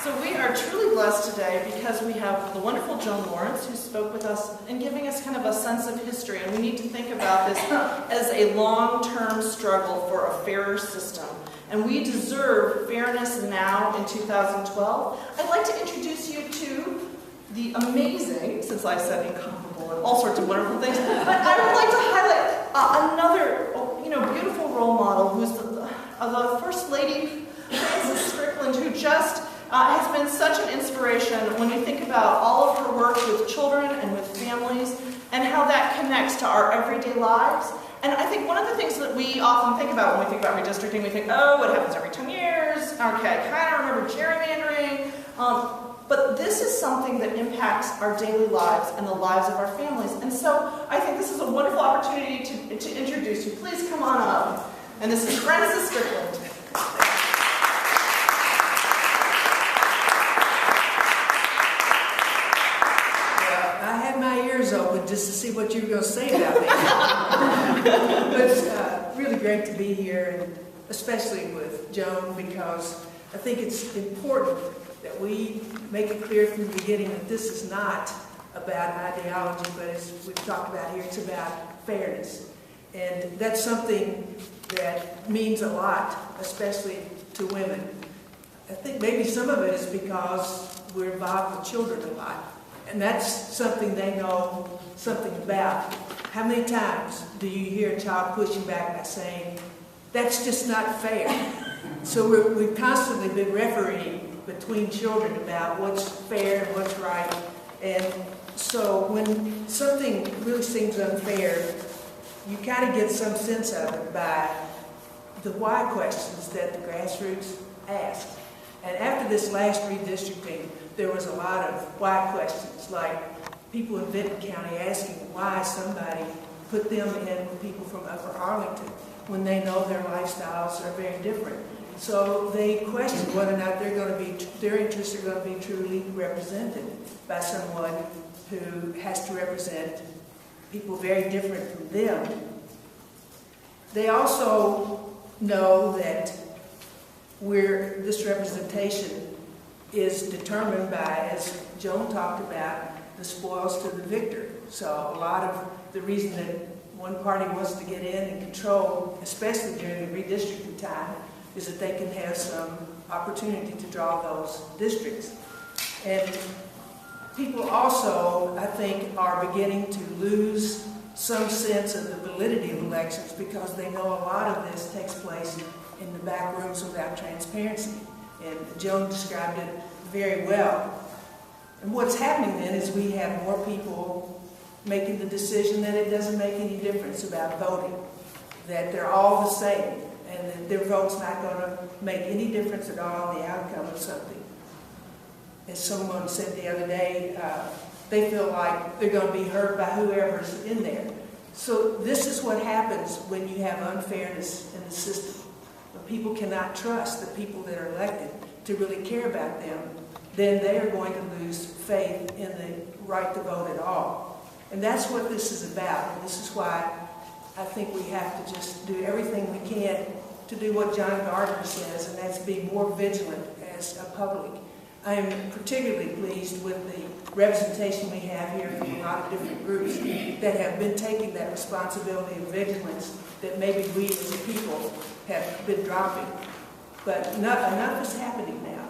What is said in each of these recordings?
So we are truly blessed today because we have the wonderful Joan who spoke with us and giving us kind of a sense of history. And we need to think about this as a long-term struggle for a fairer system. And we deserve fairness now in 2012. I'd like to introduce you to the amazing, since I said incomparable and all sorts of wonderful things, but I would like to highlight another beautiful role model who's the First Lady, Strickland, who just has been such an inspiration when you think about all of her work with children and with families and how that connects to our everyday lives. And I think one of the things that we often think about when we think about redistricting, we think, oh, it happens every 10 years. Okay, I kind of remember gerrymandering. But this is something that impacts our daily lives and the lives of our families. And so I think this is a wonderful opportunity to introduce you. Please come on up. And this is Frances Strickland. Open just to see what you were going to say about me. But it's really great to be here, and especially with Joan, because I think it's important that we make it clear from the beginning that this is not about ideology, but as we've talked about here, it's about fairness. And that's something that means a lot, especially to women. I think maybe some of it is because we're involved with children a lot. And that's something they know something about. How many times do you hear a child pushing back by saying, that's just not fair? So we've constantly been refereeing between children about what's fair and what's right. And so when something really seems unfair, you kind of get some sense of it by the why questions that the grassroots ask. And after this last redistricting, there was a lot of why questions, like people in Benton County asking why somebody put them in with people from Upper Arlington when they know their lifestyles are very different. So they question whether or not their interests are going to be truly represented by someone who has to represent people very different from them. They also know that this representation is determined by, as Joan talked about, the spoils to the victor. So a lot of the reason that one party wants to get in and control, especially during the redistricting time, is that they can have some opportunity to draw those districts. And people also, I think, are beginning to lose some sense of the validity of elections because they know a lot of this takes place in the back rooms without transparency. And Joan described it very well. And what's happening then is we have more people making the decision that it doesn't make any difference about voting, that they're all the same, and that their vote's not going to make any difference at all in the outcome of something. As someone said the other day, they feel like they're going to be heard by whoever's in there. So this is what happens when you have unfairness in the system. When people cannot trust the people that are elected to really care about them, then they are going to lose faith in the right to vote at all. And that's what this is about. And this is why I think we have to just do everything we can to do what John Gardner says, and that's be more vigilant as a public. I am particularly pleased with the representation we have here from a lot of different groups that have been taking that responsibility of vigilance that maybe we as a people have been dropping. But enough is happening now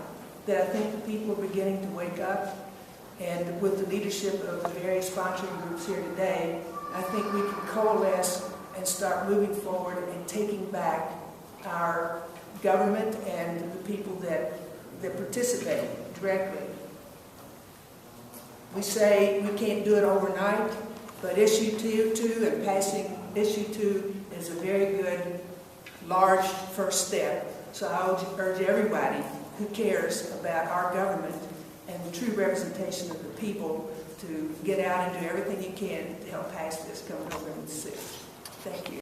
that I think the people are beginning to wake up, and with the leadership of the various sponsoring groups here today, I think we can coalesce and start moving forward and taking back our government and the people that participate directly. We say we can't do it overnight, but issue 2 and passing issue 2 is a very good, large first step. So I would urge everybody who cares about our government and the true representation of the people to get out and do everything you can to help pass this come November 6th. Thank you.